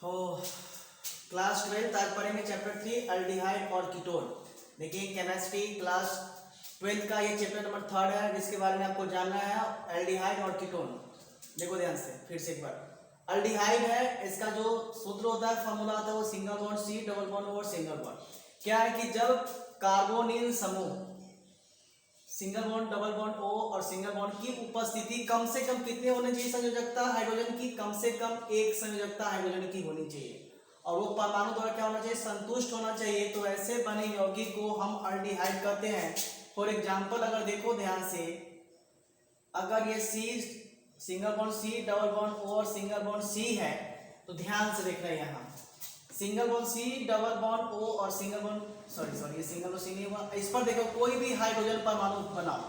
हो क्लास 12 आज पढ़ेंगे चैप्टर 3 अल्डिहाइड और कीटोन। देखिए केमिस्ट्री क्लास 12 का ये चैप्टर नंबर 3 है जिसके बारे में आपको जानना है अल्डिहाइड और कीटोन। देखो ध्यान से फिर से एक बार, अल्डिहाइड है, इसका जो सूत्र होता है फॉर्मूला होता है वो single bond C double bond और सिंगल बॉन्ड। क्या है कि जब कार्बोनिल समूह single bond double bond O और सिंगल बॉन्ड की उपस्थिति कम से कम कितने होने चाहिए संयोजकता हाइड्रोजन की, कम से कम एक संयोजकता हाइड्रोजन की होनी चाहिए और वो परमाणु द्वारा क्या होना चाहिए, संतुष्ट होना चाहिए। तो ऐसे बने यौगिक को हम अल्डिहाइड कहते हैं। फॉर एग्जांपल अगर देखो ध्यान से, अगर ये C single bond C double bond O और सिंगल बॉन्ड सी है तो ध्यान से देखना है यहाँ single bond C double bond O और सिंगल बॉन्ड सॉरी ये सिंगल बॉन्ड सी नहीं हुआ। इस पर देखो कोई भी हाइड्रोजन परमाणु बनाओ,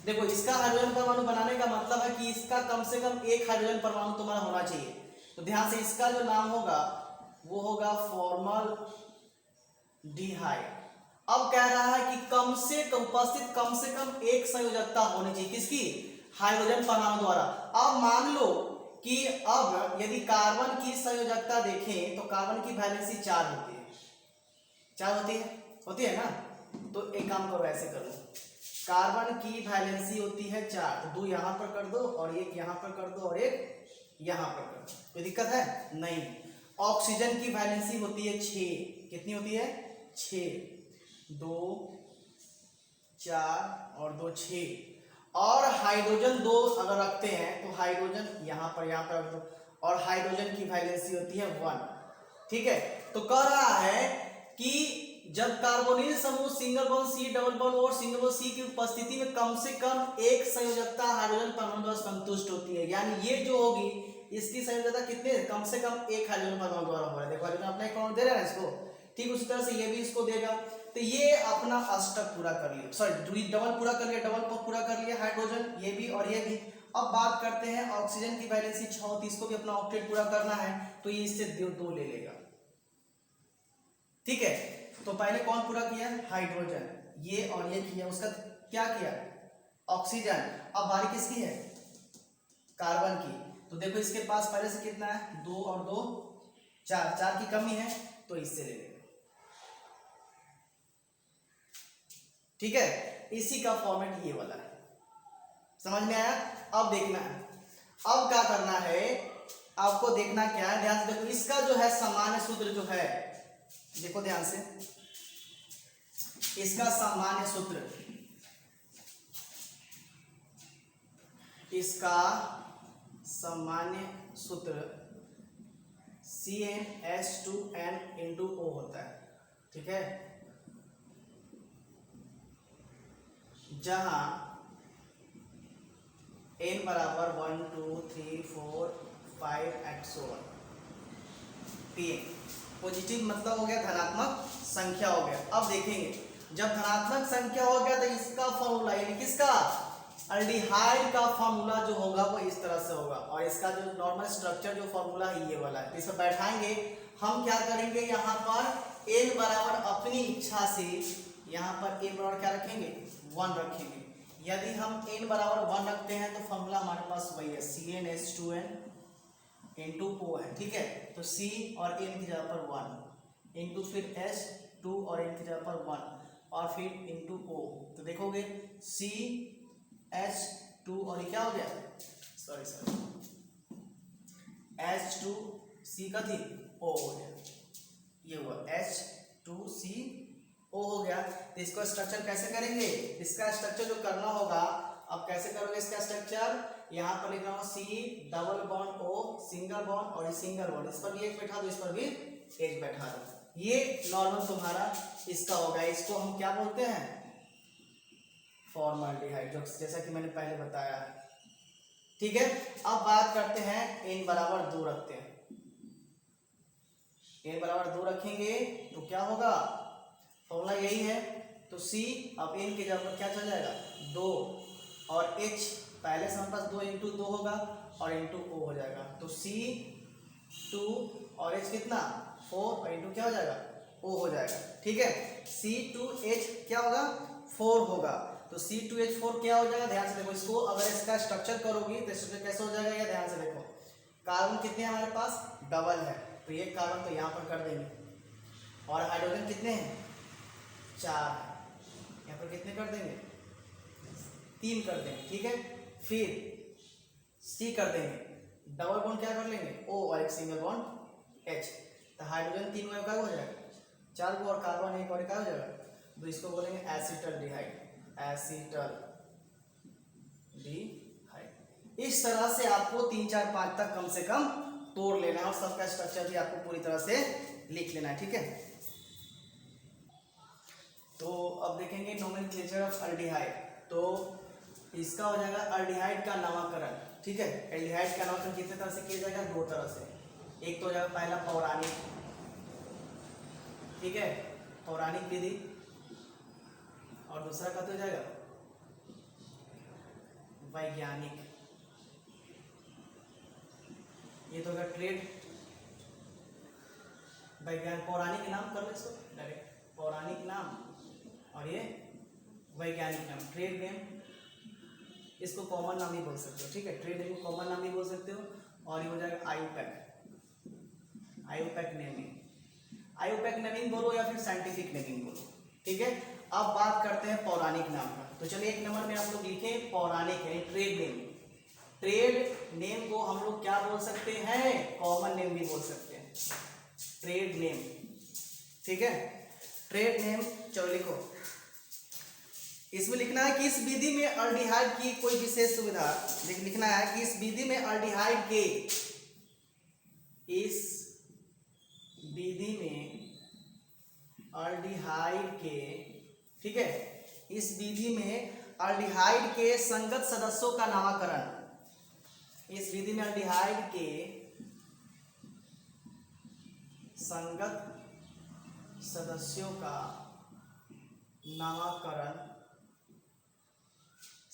देखो इसका हाइड्रोजन परमाणु बनाने का मतलब है कि इसका कम से कम एक हाइड्रोजन परमाणु तुम्हारा होना चाहिए। तो ध्यान से इसका जो नाम होगा वो होगा फॉर्मल डिहाइड। अब कह रहा है कि कम से कम उपस्थित कम से कम एक संयोजकता होनी चाहिए, किसकी, हाइड्रोजन परमाणु द्वारा। अब मान लो कि अब यदि कार्बन की संयोजकता देखें तो कार्बन की वैलेंसी 4 होती है, 4 होती है ना। तो एक काम करो, ऐसे करो, कार्बन की वैलेंसी होती है 4, तो 2 यहां पर कर दो और एक यहां पर कर दो और एक यहां पर कर दो, कोई दिक्कत है नहीं। ऑक्सीजन की वैलेंसी होती है 6, कितनी होती है 6, 2 4 और 2 6, और हाइड्रोजन 2 अगर रखते हैं तो हाइड्रोजन यहां पर रख दो और हाइड्रोजन की वैलेंसी होती है 1। ठीक है, तो कह रहा है कि जब कार्बोनिल समूह single bond C double bond और सिंगल बॉन्ड सी की उपस्थिति में कम से कम एक संयोजकता हाइड्रोजन परमाणु द्वारा संतुष्ट होती है, यानी ये जो होगी इसकी संयोजकता कितने, कम से कम एक हाइड्रोजन परमाणु द्वारा हो रहा है। देखो हाइड्रोजन अपना एक परमाणु दे रहा है इसको, ठीक उसी तरह से ये भी इसको देगा। तो ये अपना अष्टक पूरा कर लिया, सॉरी डबल पूरा कर लिया, डबल पूरा कर लिया हाइड्रोजन, ये भी और ये भी। अब बात करते हैं ऑक्सीजन की वैलेंसी 6 होती है, इसको भी अपना ऑक्टेट पूरा करना है, तो ये इससे 2 ले लेगा। ठीक है, तो पहले कौन पूरा किया, हाइड्रोजन, ये और ये किया, उसका क्या किया, ऑक्सीजन। अब बारी किसकी है, कार्बन की। तो देखो इसके पास पहले से कितना है, 2 और 2 4, 4 की कमी है तो इससे ले लेगा। ठीक है, इसी का फॉर्मेट ये वाला है, समझ में आया। अब देखना है, अब क्या करना है, आपको देखना क्या है, ध्यान से देखो, इसका जो है सामान्य सूत्र जो है, देखो ध्यान से, इसका सामान्य सूत्र, इसका सामान्य सूत्र CnH2n(O) होता है। ठीक है, जहां n बराबर 1 2 3 4 5 एक्सोन, पॉजिटिव मतलब हो गया धनात्मक संख्या हो गया। अब देखेंगे जब धनात्मक संख्या हो गया तो इसका फॉर्मूला यानी किसका, अल्डिहाइड का फॉर्मूला जो होगा वो इस तरह से होगा, और इसका जो नॉर्मल स्ट्रक्चर जो फॉर्मूला है ये वाला है। तो इसमें बैठाएंगे हम, क्या करेंगे, यहाँ पर n बराबर अपनी इच्छा से यहाँ पर n बराबर क्या रखेंगे, 1 रखेंगे। यदि हम n बराबर 1 रखते हैं तो फॉर्मूला हमारे पास वही है, CnH2n इंटू O है। ठीक है, तो C और N की जगह पर 1 इंटू फिर S 2 और N की जगह पर 1 और फिर इंटू O। तो देखोगे CH2 और ये क्या हो गया, सॉरी H2C का थी O हो गया, ये हुआ H2CO हो गया। तो इसको स्ट्रक्चर कैसे करेंगे, इसका स्ट्रक्चर जो करना होगा, अब कैसे करोगे इसका स्ट्रक्चर, यहाँ पर लिख रहा हूँ C double bond O single bond और सिंगल बॉन्ड, इस पर भी एक बैठा दो, इस पर भी एक बैठा दो, ये नॉर्मल तुम्हारा इसका होगा। इसको हम क्या बोलते हैं, फॉर्मल्डिहाइड, जो जैसा कि मैंने पहले बताया। ठीक है, अब बात करते हैं n बराबर 2 रखते हैं, n बराबर 2 रखेंगे तो क्या होगा, फॉर्मूला यही है। तो C अब n के जगह पर क्या चल जाएगा, 2 और H पहले से हमारे पास 2 इंटू 2 होगा और इंटू O हो जाएगा। तो C2 और H कितना 4 और इंटू क्या हो जाएगा O हो जाएगा। ठीक है, C2H क्या होगा 4 होगा, तो C2H4 क्या हो जाएगा, ध्यान से देखो इसको, अगर इसका स्ट्रक्चर करोगी तो स्ट्रक्चर कैसे हो जाएगा, ये ध्यान से देखो, कार्बन कितने हमारे पास, डबल है, तो एक कार्बन तो यहाँ पर कर देंगे, और हाइड्रोजन कितने हैं, 4 है, यहाँ पर कितने कर देंगे, 3 कर देंगे, ठीक है। फिर सी कर देंगे, डबल बॉन्ड क्या कर लेंगे, O और एक सिंगल बॉन्ड H, तो हाइड्रोजन 3 में क्या हो जाएगा, 4 को, और कार्बन एक और क्या हो जाएगा, तो इसको बोलेंगे एसिटल्डिहाइड, एसिटल्डिहाइड। इस तरह से आपको 3 4 5 तक कम से कम तोड़ लेना है, और सबका स्ट्रक्चर भी आपको पूरी तरह से लिख लेना है, ठीक है। तो अब देखेंगे नोमेनक्लेचर ऑफ अल्डिहाइड। तो इसका हो जाएगा अल्डिहाइड का नामकरण, ठीक है। एल्डिहाइड का नामकरण कितने तरह से किया जाएगा, 2 तरह से। एक तो हो जाएगा पहला पौराणिक, ठीक है, पौराणिक विधि, और दूसरा का तो जाएगा वैज्ञानिक, ये तो होगा ट्रेड वैज्ञानिक, पौराणिक नाम कर लो इसको डायरेक्ट, पौराणिक नाम, और ये वैज्ञानिक नाम, ट्रेड नेम, इसको कॉमन नाम भी बोल सकते हो, ठीक है, ट्रेड नेम को कॉमन नाम भी बोल सकते हो। और ये हो जाएगा IUPAC, IUPAC naming, IUPAC naming बोलो या फिर साइंटिफिक नेमिंग बोलो, ठीक है। अब बात करते हैं पौराणिक नाम का। तो चलिए 1 नंबर में आप लोग लिखे पौराणिक है, ट्रेड नेम। ट्रेड नेम को हम लोग क्या बोल सकते हैं, कॉमन नेम भी बोल सकते हैं, ट्रेड नेम, ठीक है। ट्रेड नेम चलो लिखो, इसमें लिखना है कि इस विधि में अल्डिहाइड की कोई विशेष सुविधा, लिखना है कि इस विधि में अल्डिहाइड के, इस विधि में अल्डिहाइड के, ठीक है, इस विधि में अल्डिहाइड के संगत सदस्यों का नामकरण, इस विधि में अल्डिहाइड के संगत सदस्यों का नामकरण,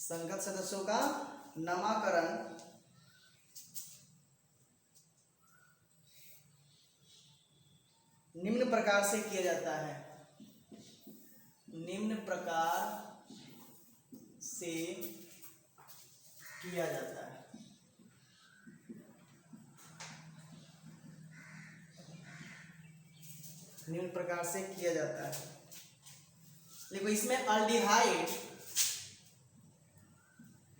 संगत सदस्यों का नामकरण निम्न प्रकार से किया जाता है, निम्न प्रकार से किया जाता है, निम्न प्रकार से किया जाता है। देखो इसमें अल्डिहाइड,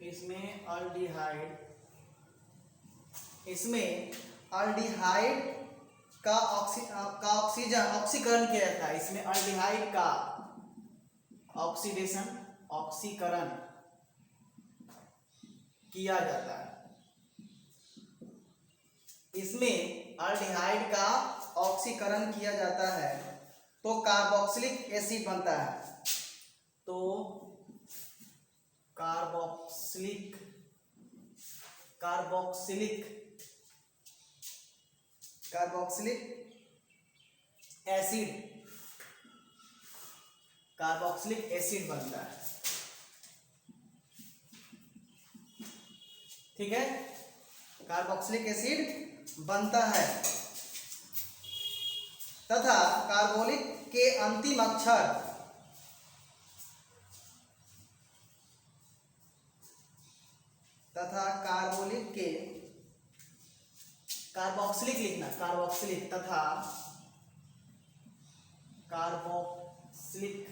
इसमें अल्डिहाइड, इसमें अल्डिहाइड का ऑक्सीजन ऑक्सीकरण किया जाता है, इसमें अल्डिहाइड का ऑक्सीडेशन, ऑक्सीकरण किया जाता है, इसमें अल्डिहाइड का ऑक्सीकरण किया जाता है, तो कार्बोक्सिलिक एसिड बनता है, तो carboxylic, carboxylic, carboxylic acid, carboxylic acid बनता है, ठीक है, कार्बोक्सिलिक एसिड बनता है, तथा कार्बोलिक के अंतिम अक्षर, तथा कार्बोलिक के, कार्बोक्सिलिक लिखना, कार्बोक्सिलिक तथा कार्बोक्सिलिक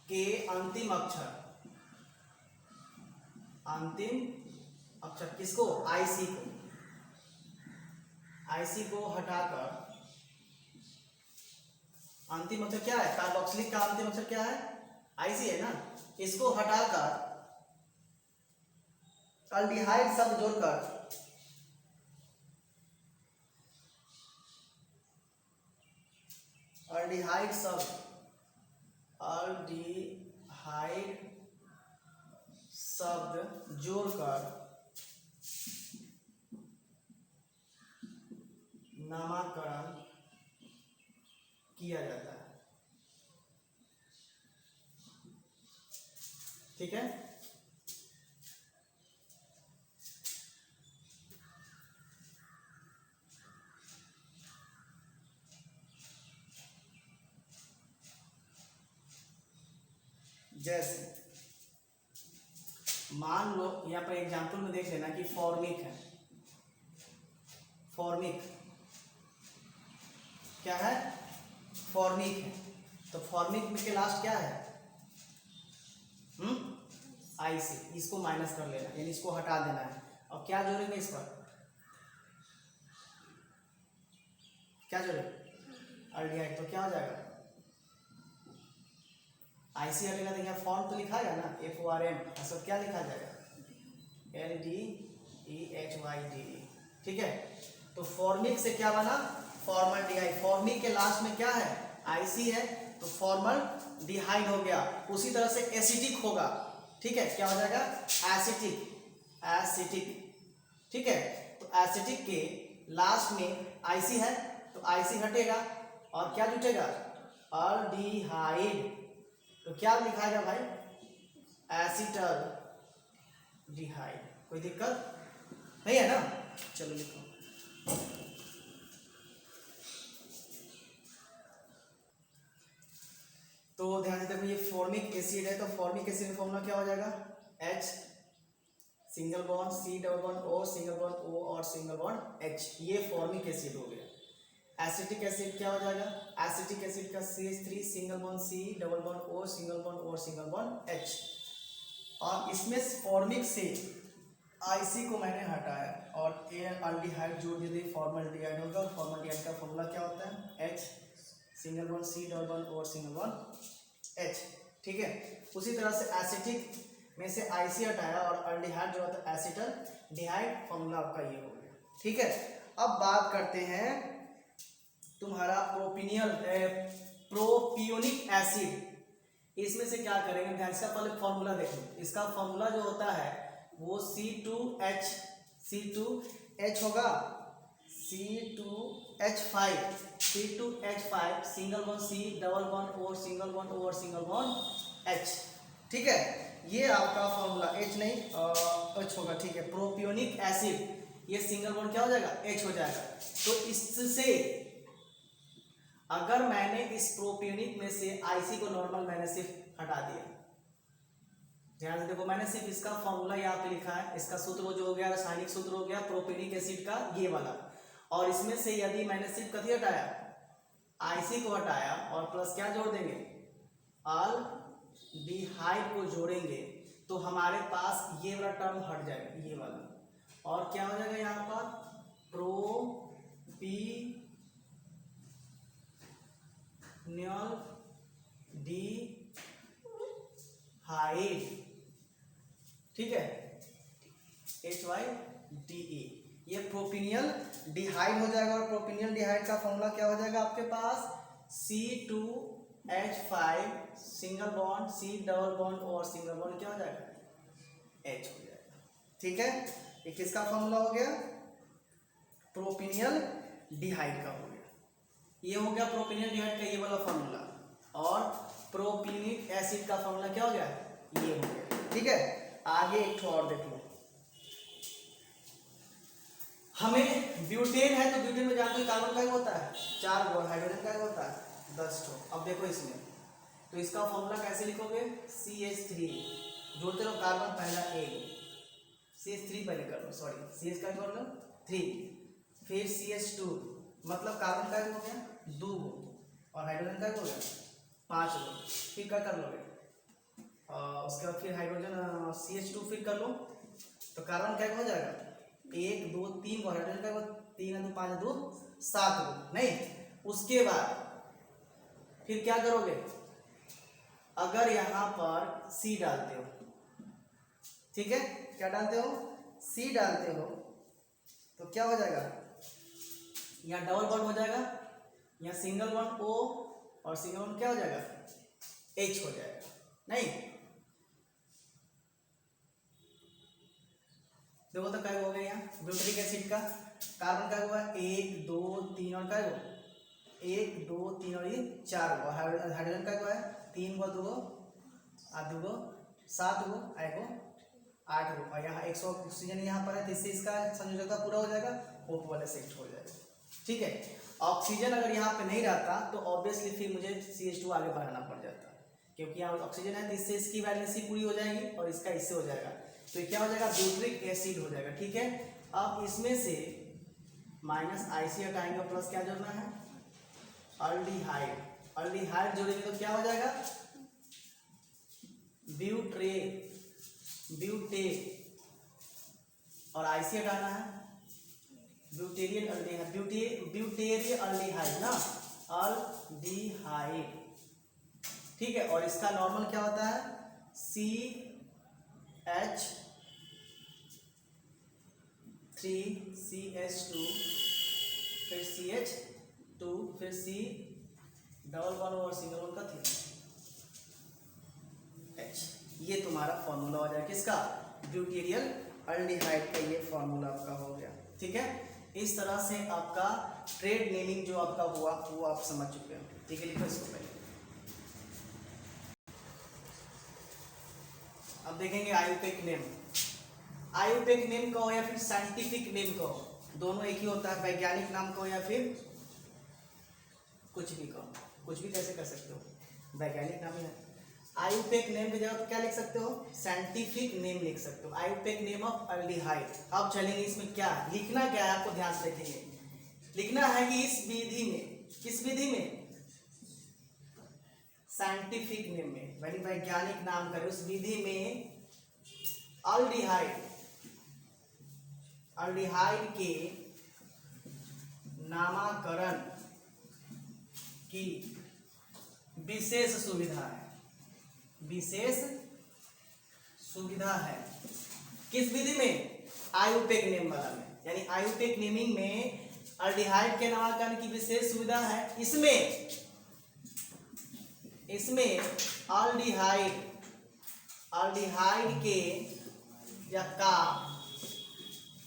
के अंतिम अक्षर, अंतिम अक्षर किसको, आईसी को, आईसी को हटाकर, अंतिम अक्षर क्या है, कार्बोक्सिलिक का अंतिम अक्षर क्या है, आईसी है ना, इसको हटाकर अल्डिहाइड शब्द जोड़कर, अल्डिहाइड शब्द, अल्डिहाइड शब्द जोड़कर नामकरण किया जाता है, ठीक है। जैसे मान लो यहाँ पर एग्जाम्पल में देख लेना कि फॉर्मिक है, फॉर्मिक, क्या है, फॉर्मिक है। तो फॉर्मिक में के लास्ट क्या है, आई से, इसको माइनस कर लेना, यानी इसको हटा देना है। और क्या जोड़ेंगे इस पर, क्या जोड़ेंगे, अल्डिहाइड। तो क्या हो जाएगा, आईसी हटेगा तो यहाँ फॉर्म तो लिखा है ना, FORM, सब क्या लिखा जाएगा, LDEHYD, ठीक है। तो फॉर्मिक से क्या बना, फॉर्मल्डिहाइड। फॉर्मिक के लास्ट में क्या है, आईसी है, तो फॉर्मल्डिहाइड हो गया। उसी तरह से एसिटिक होगा, ठीक है, क्या हो जाएगा, एसिटिक, एसिटिक, ठीक है। तो एसिटिक के लास्ट में आईसी है, तो आईसी हटेगा और क्या जुटेगा, अल्डिहाइड। तो क्या लिखाएगा भाई, एसिटल डिहाइड। कोई दिक्कत नहीं है ना, चलो लिखो। तो ध्यान से देखो, ये फॉर्मिक एसिड है, तो फॉर्मिक एसिड का फॉर्मूला क्या हो जाएगा, H single bond C double bond O single bond O और सिंगल बॉन्ड H, ये फॉर्मिक एसिड हो गया। एसिटिक एसिड क्या हो जाएगा, एसिटिक एसिड का CH3 single bond C double bond O single bond O और सिंगल बॉन्ड H। और इसमें फॉर्मिक से आईसी को मैंने हटाया और अल्डिहाइड जोड़ दिए, फॉर्मल्डिहाइड होगा। फॉर्मल्डिहाइड का फॉर्मूला क्या होता है, H single bond C double bond O और सिंगल बॉन्ड H, ठीक है। उसी तरह से एसिटिक में से आईसी हटाया और अल्डिहाइड जो होता है एसिटल डिहाइड, फॉर्मूला आपका ये हो गया, ठीक है। अब बात करते हैं तुम्हारा प्रोपियोनिक एसिड। इसमें से क्या करेंगे, ध्यान से पहले फॉर्मूला देखो। इसका फॉर्मूला जो होता है वो C2H होगा, C2H5 single bond C double bond O single bond O और सिंगल बॉन्ड H, ठीक है। ये आपका फॉर्मूला H नहीं H होगा, ठीक है। प्रोपियोनिक एसिड, ये सिंगल बॉन्ड क्या हो जाएगा, H हो जाएगा। तो इससे अगर मैंने इस प्रोपियोनिक में से आईसी को नॉर्मल मैंने सिर्फ हटा दिया, ध्यान से देखो, मैंने सिर्फ इसका फॉर्मूला यहाँ पे लिखा है, इसका सूत्र जो हो गया, रासायनिक सूत्र हो गया प्रोपियोनिक एसिड का ये वाला। और इसमें से यदि मैंने सिर्फ कथी हटाया, आईसी को हटाया और प्लस क्या जोड़ देंगे, अल्डिहाइड को जोड़ेंगे, तो हमारे पास ये वाला टर्म हट जाएगा, ये वाला। और क्या हो जाएगा यहाँ पर, प्रोपियोनिक डिहाइड, ठीक है, HYDE, ये प्रोपिनियल डिहाइड हो जाएगा। और प्रोपिनियल डिहाइड का फॉर्मूला क्या हो जाएगा आपके पास, C2H5 single bond C double bond और सिंगल बॉन्ड क्या हो जाएगा, H हो जाएगा, ठीक है। ये किसका फॉर्मूला हो गया, प्रोपिनियल डिहाइड का हो गया। ये हो गया प्रोपिनियल डिहाइड का ये वाला फॉर्मूला। और प्रोपियोनिक एसिड का फॉर्मूला क्या हो गया, ये हो गया, ठीक है। आगे एक और देख लो, हमें ब्यूटेन है, तो ब्यूटेन में जानते हो कार्बन का होता है 4 और हाइड्रोजन का होता है 10 ठो। अब देखो इसमें, तो इसका फॉर्मूला कैसे लिखोगे, CH3 जोड़ते रहो, कार्बन पहला एक, CH3 पहले कर लो, सॉरी CH का कर लो 3, फिर CH2 मतलब कार्बन का हो गया 2 और हाइड्रोजन का हो गया 5 गो, फिर क्या कर लोगे, उसके बाद फिर हाइड्रोजन CH2 फिर कर लो, तो कार्बन क्या हो जाएगा 1 2 3 और हाइड्रोजन का 3 2 5 2 7 गो, नहीं। उसके बाद फिर क्या करोगे, अगर यहाँ पर C डालते हो, ठीक है, क्या डालते हो, C डालते हो, तो क्या हो जाएगा, यहाँ डबल बॉन्ड हो जाएगा, यहाँ सिंगल बॉन्ड O और सिंगल बॉन्ड क्या हो जाएगा, H हो जाएगा, नहीं। देखो तो क्या हो गया, यहाँ ब्यूटेरिक एसिड का कार्बन का हुआ 1 2 3 और क्या हो 1 2 3 और ये 4 गो, हाइड्रोजन का हुआ है 3 गो 2 गो 8 गो 7 गो 1 गो 8 गो, और यहाँ 100 ऑक्सीजन यहाँ पर है, तो इससे इसका संयोजकता पूरा हो जाएगा, O वाला सेट हो जाएगा, ठीक है। ऑक्सीजन अगर यहाँ पे नहीं रहता तो ऑब्वियसली फिर मुझे CH2 आगे बढ़ाना पड़ जाता, क्योंकि यहाँ ऑक्सीजन है, तो इससे इसकी वैलेंसी पूरी हो जाएगी और इसका इससे हो जाएगा, तो क्या हो जाएगा, ब्यूटेरिक एसिड हो जाएगा, ठीक है। अब इसमें से माइनस आईसी हटाएंगे, प्लस क्या जोड़ना है, अल्डिहाइड। अल्डिहाइड जोड़ेंगे तो क्या हो जाएगा, ब्यूट्रे, ब्यूटे, और आईसी हटाना है, ब्यूटेरियल अल्डिहाइड, ब्यूटेरियल अल्डिहाइड ना, अल्डिहाइड। ठीक है, और इसका नॉर्मल क्या होता है, CH3CH2 फिर CH2 फिर C डबल बॉन्ड और सिंगल बॉन्ड का H। ये तुम्हारा फॉर्मूला हो जाएगा किसका, ब्यूटेरियल अल्डिहाइड का। ये फॉर्मूला आपका हो गया। ठीक है, इस तरह से आपका ट्रेड नेमिंग जो आपका हुआ वो आप समझ चुके हैं। ठीक है, लिखो इसको पहले। अब देखेंगे आयुर्वेदिक नेम। आयुर्वेदिक नेम कहो या फिर साइंटिफिक नेम कहो, दोनों एक ही होता है। वैज्ञानिक नाम कहो या फिर कुछ भी कहो, कुछ भी कैसे कर सकते हो, वैज्ञानिक नाम ही है। आयुर्वेदिक नेम की जगह तो क्या लिख सकते हो, साइंटिफिक नेम लिख सकते हो, आयुर्वेदिक नेम ऑफ अल्डिहाइड। अब चलेंगे इसमें क्या लिखना, क्या है आपको ध्यान से देखेंगे। लिखना है कि इस विधि में, किस विधि में, साइंटिफिक नेम में, यानी वैज्ञानिक नाम करें उस विधि में अल्डिहाइड, अल्डिहाइड के नामकरण की विशेष सुविधा है, विशेष सुविधा है। किस विधि में, आयुर्वेदिक नेम वाला में, यानी आयुर्वेदिक नेमिंग में अल्डिहाइड के नामकरण की विशेष सुविधा है। इसमें अल्डिहाइड, अल्डिहाइड के या का,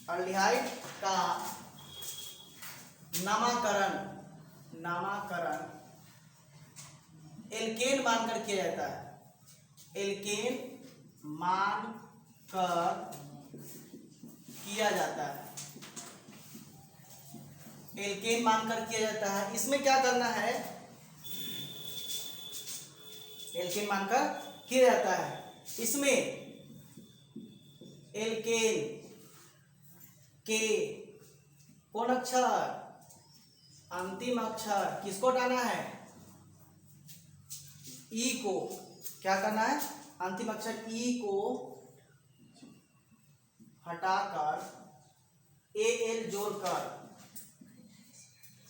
अल्डिहाइड का नामकरण एल्केन मानकर किया जाता है, एल्केन मानकर किया जाता है, एल्केन मानकर किया जाता है। इसमें क्या करना है, एल्केन मानकर किया जाता है। इसमें एल्केन के कौन अक्षर, अंतिम अक्षर, किसको हटाना है, ई को। क्या करना है, अंतिम अक्षर ई को हटाकर एल जोड़कर,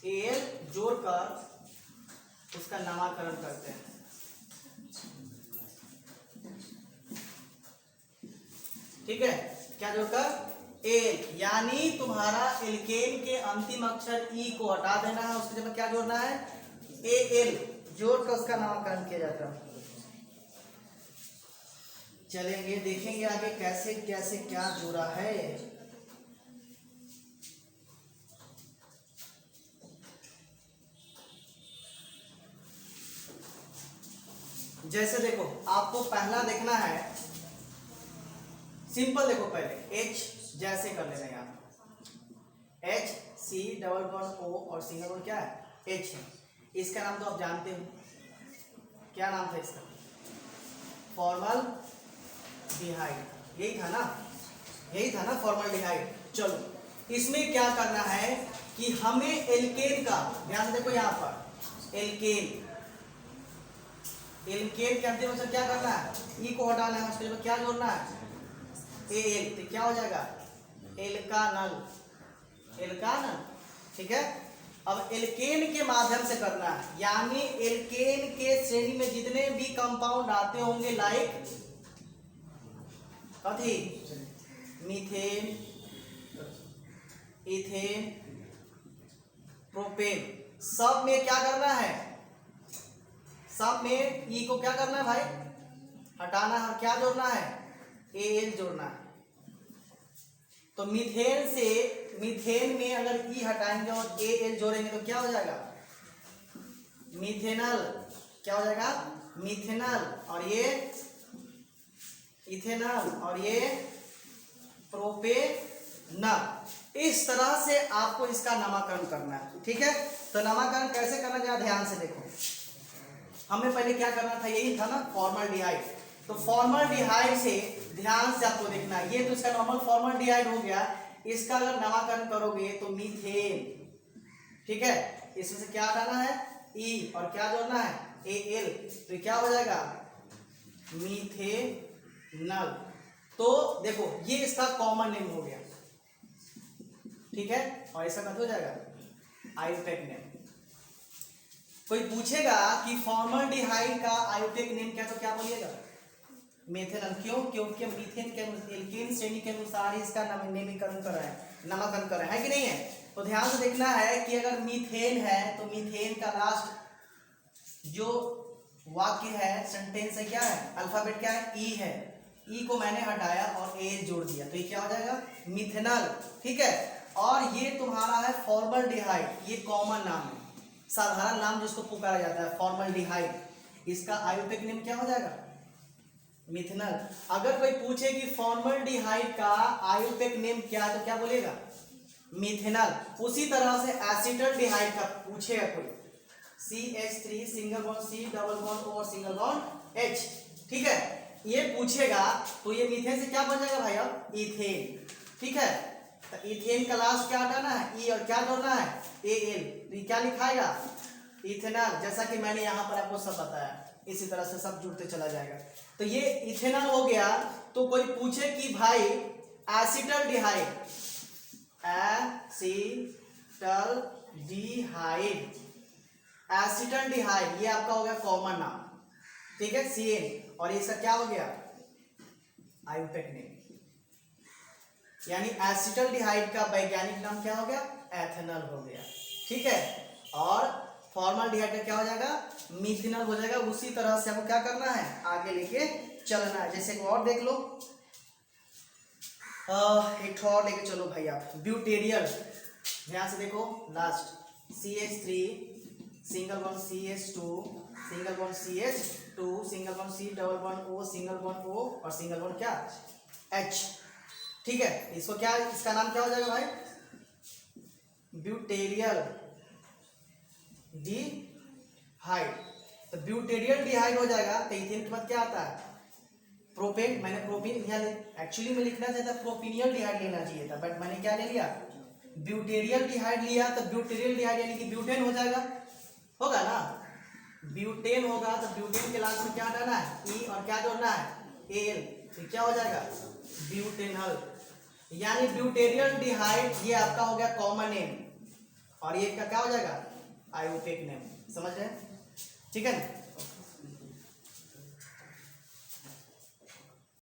एल जोड़कर उसका नामकरण करते हैं। ठीक है, क्या जोड़कर, एल, यानी तुम्हारा एल्केन के अंतिम अक्षर ई को हटा देना है, उसके जगह क्या जोड़ना है, एल जोड़कर उसका नामकरण किया जाता है। चलेंगे देखेंगे आगे कैसे कैसे क्या जोड़ा है। जैसे देखो, आपको पहला देखना है, सिंपल देखो, पहले H जैसे कर लेना है, यहाँ H C double bond O और सिंगल बॉन्ड क्या है, H है। इसका नाम तो आप जानते हो, क्या नाम था इसका, फॉर्मल्डिहाइड, यही था ना, यही था ना फॉर्मल्डिहाइड। चलो इसमें क्या करना है कि हमें एल्केन का, ध्यान देखो यहाँ पर, एल्केन, एल्केन के अंतिम अक्षर क्या करना है, ई को हटाना है, उसके लिए क्या जोड़ना है, एल, तो क्या हो जाएगा, एल्कानल, एल्कानल। ठीक है, अब एल्केन के माध्यम से करना है, यानी एल्केन के श्रेणी में जितने भी कंपाउंड आते होंगे, लाइक कथी, मीथेन, इथेन, प्रोपेन, सब में क्या करना है, सब में ई को क्या करना है भाई, हटाना है, और क्या जोड़ना है, एल जोड़ना है। तो मीथेन से, मीथेन में अगर ई हटाएंगे और एल जोड़ेंगे तो क्या हो जाएगा, मीथेनल, क्या हो जाएगा, मीथेनल, और ये इथेनॉल, और ये प्रोपेनल। इस तरह से आपको इसका नामकरण करना है। ठीक है, तो नामकरण कैसे करना, जरा ध्यान से देखो। हमें पहले क्या करना था, यही था ना फॉर्मल्डिहाइड। तो फॉर्मल्डिहाइड से ध्यान से आपको देखना है, ये तो इसका नॉर्मल फॉर्मल्डिहाइड हो गया। इसका अगर नामकरण करोगे तो मीथेन, ठीक है, इसमें से क्या हटाना है, ई, और क्या जोड़ना है, एल, तो क्या हो जाएगा, मीथेनल। तो देखो ये इसका कॉमन नेम हो गया, ठीक है, और इसका क्या हो जाएगा, आयोटेक नेम। कोई पूछेगा कि फॉर्मल्डिहाइड का आयोटेक नेम क्या, तो क्या बोलिएगा, मेथेनल। क्यों, क्योंकि मीथेन के एल्केन श्रेणी के अनुसार इसका नामकरण करा है, नामकरण करा है कि नहीं है। तो ध्यान से देखना है कि अगर मीथेन है तो मीथेन का लास्ट जो वाक्य है, सेंटेंस है, क्या है, अल्फाबेट क्या है, ई है, ई को मैंने हटाया और ए जोड़ दिया, तो ये क्या हो जाएगा, मिथेनल, ठीक है। और ये तुम्हारा है फॉर्मल्डिहाइड, ये कॉमन नाम है, साधारण नाम जिसको पुकारा जाता है फॉर्मल्डिहाइड, इसका आयोटेक नेम क्या हो जाएगा, मिथेनल। अगर कोई पूछे कि फॉर्मल्डिहाइड का आयोटेक नेम क्या है तो क्या बोलेगा, मिथेनल। उसी तरह से एसिटल्डिहाइड का पूछेगा कोई, CH3 single bond C double bond O और सिंगल बॉन्ड H, ठीक है, ये पूछेगा तो ये मीथेन से क्या बन जाएगा भाई, अब इथेन, ठीक है। तो इथेन का लास्ट क्या हटाना है, ई, और क्या जोड़ना है, Al, तो ये क्या लिखाएगा, इथेनॉल, जैसा कि मैंने यहाँ पर आपको सब बताया, इसी तरह से सब जुड़ते चला जाएगा। तो ये इथेनॉल हो गया। तो कोई पूछे कि भाई एसिटल्डिहाइड, एसिटल्डिहाइड ये आपका हो गया कॉमन नाम, ठीक है, CN, और इसका क्या हो गया, आयोटेक नेम, यानी एसिटल्डिहाइड का वैज्ञानिक नाम क्या हो गया, एथेनॉल हो गया, ठीक है। और फॉर्मल्डिहाइड का क्या हो जाएगा, मिथेनॉल हो जाएगा। उसी तरह से हमको क्या करना है, आगे लेके चलना है। जैसे एक और देख लो, एक और लेके चलो भाई आप, ब्यूटेरियल, ध्यान से देखो, last CH3 single bond CH2 single bond CH2 single bond C double bond O single bond O और सिंगल बॉन्ड क्या, H, ठीक है। इसको क्या, इसका नाम क्या हो जाएगा भाई, ब्यूटेरियल डिहाइड। तो ब्यूटेरियल डिहाइड हो जाएगा। तो इथेन के बाद क्या आता है, प्रोपेन, मैंने प्रोपीन यहाँ एक्चुअली में लिखना चाहता प्रोपिनियल डिहाइड लेना चाहिए था, बट मैंने क्या ले लिया, ब्यूटेरियल डिहाइड लिया। तो ब्यूटेरियल डिहाइड यानी कि ब्यूटेन हो जाएगा, होगा ना, ब्यूटेन होगा। तो ब्यूटेन के लास्ट में क्या हटाना है, ई, और क्या जोड़ना है, एल, तो क्या हो जाएगा, ब्यूटेनॉल। यानी ब्यूटेरियल डिहाइड ये आपका हो गया कॉमन नेम, और ये क्या हो जाएगा, आयोटेक नेम, समझ रहे हैं, ठीक है ना।